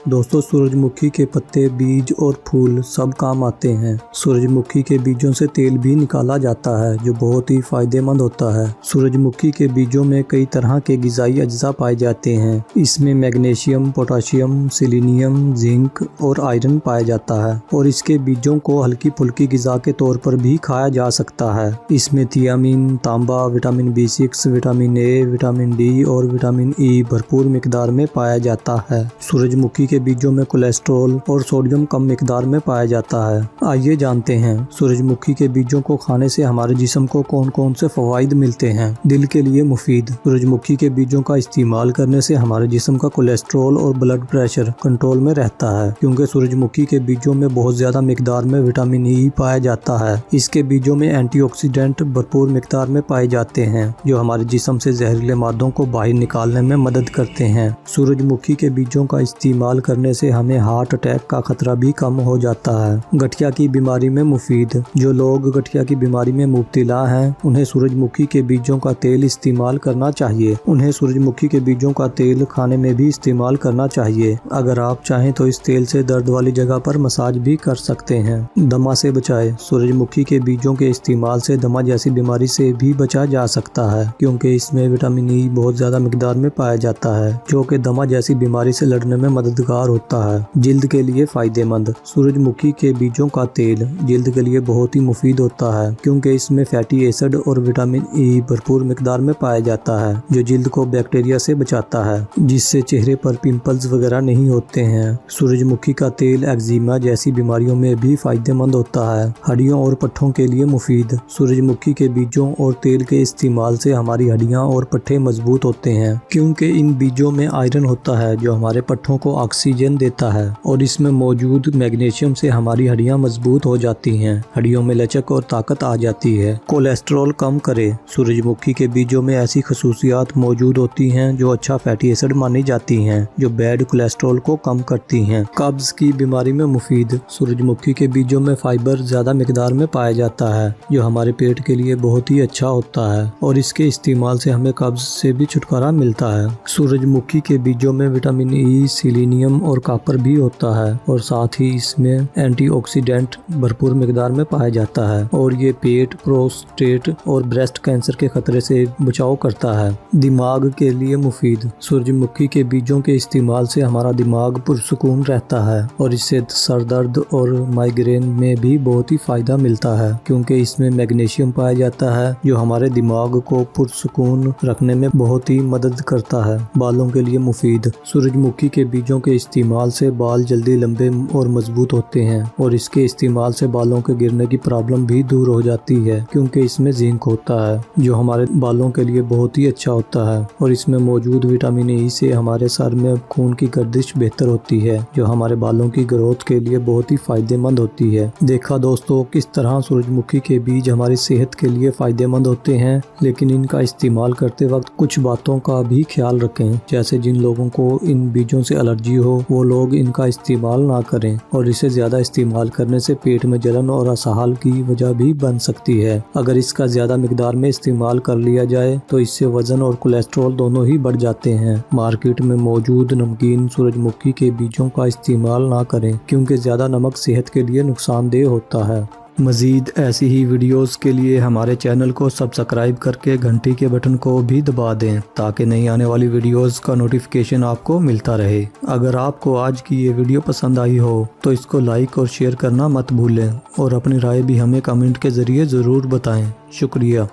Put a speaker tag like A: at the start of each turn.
A: दोस्तों सूरजमुखी के पत्ते, बीज और फूल सब काम आते हैं। सूरजमुखी के बीजों से तेल भी निकाला जाता है जो बहुत ही फायदेमंद होता है। सूरजमुखी के बीजों में कई तरह के ग़िज़ाई अज्जा पाए जाते हैं। इसमें मैग्नीशियम, पोटाशियम, सेलेनियम, जिंक और आयरन पाया जाता है और इसके बीजों को हल्की फुल्की ग़िज़ा के तौर पर भी खाया जा सकता है। इसमें थियामिन, तांबा, vitamin B6, vitamin A, vitamin D और विटामिन E भरपूर मिकदार में पाया जाता है। सूरजमुखी के बीजों में कोलेस्ट्रॉल और सोडियम कम मिकदार में पाया जाता है। आइए जानते हैं सूरजमुखी के बीजों को खाने से हमारे जिस्म को कौन कौन से फवाइद मिलते हैं। दिल के लिए मुफीद। सूरजमुखी के बीजों का इस्तेमाल करने से हमारे जिस्म का कोलेस्ट्रॉल और ब्लड प्रेशर कंट्रोल में रहता है, क्योंकि सूरजमुखी के बीजों में बहुत ज्यादा मिकदार में विटामिन E पाया जाता है। इसके बीजों में एंटीऑक्सीडेंट भरपूर मिकदार में पाए जाते हैं जो हमारे जिस्म से जहरीले मादों को बाहर निकालने में मदद करते हैं। सूरजमुखी के बीजों का इस्तेमाल करने से हमें हार्ट अटैक का खतरा भी कम हो जाता है। गठिया की बीमारी में मुफीद। जो लोग गठिया की बीमारी में मुब्तला हैं उन्हें सूरजमुखी के बीजों का तेल इस्तेमाल करना चाहिए। उन्हें सूरजमुखी के बीजों का तेल खाने में भी इस्तेमाल करना चाहिए। अगर आप चाहें तो इस तेल से दर्द वाली जगह पर मसाज भी कर सकते हैं। दमा से बचाए। सूरजमुखी के बीजों के इस्तेमाल से दमा जैसी बीमारी से भी बचा जा सकता है, क्योंकि इसमें विटामिन E बहुत ज्यादा मिकदार में पाया जाता है जो कि दमा जैसी बीमारी से लड़ने में मददगार होता है। जिल्द के लिए फायदेमंद। सूरजमुखी के बीजों का तेल जिल्द के लिए बहुत ही मुफीद होता है, क्योंकि इसमें फैटी एसिड और विटामिन E भरपूर मिकदार में पाया जाता है जो जिल्द को बैक्टीरिया से बचाता है, जिससे चेहरे पर पिंपल्स वगैरह नहीं होते हैं। सूरजमुखी का तेल एक्जिमा जैसी बीमारियों में भी फायदेमंद होता है। हड्डियों और पट्ठों के लिए मुफीद। सूरजमुखी के बीजों और तेल के इस्तेमाल से हमारी हड्डियां और पट्ठे मजबूत होते हैं, क्योंकि इन बीजों में आयरन होता है जो हमारे पट्ठों को ऑक्सीजन देता है और इसमें मौजूद मैग्नीशियम से हमारी हड्डियां मजबूत हो जाती हैं। हड्डियों में लचक और ताकत आ जाती है। कोलेस्ट्रॉल कम करे। सूरजमुखी के बीजों में ऐसी खसूसियात मौजूद होती हैं जो अच्छा फैटी एसिड मानी जाती हैं जो बैड कोलेस्ट्रॉल को कम करती हैं। कब्ज की बीमारी में मुफीद। सूरजमुखी के बीजों में फाइबर ज्यादा मिकदार में पाया जाता है जो हमारे पेट के लिए बहुत ही अच्छा होता है और इसके इस्तेमाल से हमें कब्ज से भी छुटकारा मिलता है। सूरजमुखी के बीजों में विटामिन E, सेलेनियम और कॉपर भी होता है और साथ ही इसमें एंटीऑक्सीडेंट भरपूर मिकदार में पाया जाता है और ये पेट, प्रोस्टेट और ब्रेस्ट कैंसर के खतरे से बचाव करता है। दिमाग के लिए मुफीद। सूरजमुखी के बीजों के इस्तेमाल से हमारा दिमाग पुरसुकून रहता है और इससे सर दर्द और माइग्रेन में भी बहुत ही फायदा मिलता है, क्योंकि इसमें मैग्नीशियम पाया जाता है जो हमारे दिमाग को पुरसुकून रखने में बहुत ही मदद करता है। बालों के लिए मुफीद। सूरजमुखी के बीजों के इस्तेमाल से बाल जल्दी लंबे और मजबूत होते हैं और इसके इस्तेमाल से बालों के गिरने की प्रॉब्लम भी दूर हो जाती है, क्योंकि इसमें जिंक होता है जो हमारे बालों के लिए बहुत ही अच्छा होता है और इसमें मौजूद विटामिन E से हमारे सर में खून की गर्दिश बेहतर होती है जो हमारे बालों की ग्रोथ के लिए बहुत ही फायदेमंद होती है। देखा दोस्तों किस तरह सूरजमुखी के बीज हमारी सेहत के लिए फायदेमंद होते हैं, लेकिन इनका इस्तेमाल करते वक्त कुछ बातों का भी ख्याल रखें। जैसे जिन लोगों को इन बीजों से एलर्जी हो वो लोग इनका इस्तेमाल ना करें और इसे ज्यादा इस्तेमाल करने से पेट में जलन और असहल की वजह भी बन सकती है। अगर इसका ज्यादा मिकदार में इस्तेमाल कर लिया जाए तो इससे वजन और कोलेस्ट्रॉल दोनों ही बढ़ जाते हैं। मार्केट में मौजूद नमकीन सूरजमुखी के बीजों का इस्तेमाल ना करें, क्योंकि ज्यादा नमक सेहत के लिए नुकसानदेह होता है। मज़ीद ऐसी ही वीडियोस के लिए हमारे चैनल को सब्सक्राइब करके घंटी के बटन को भी दबा दें ताकि नई आने वाली वीडियोस का नोटिफिकेशन आपको मिलता रहे। अगर आपको आज की ये वीडियो पसंद आई हो तो इसको लाइक और शेयर करना मत भूलें और अपनी राय भी हमें कमेंट के ज़रिए ज़रूर बताएं। शुक्रिया।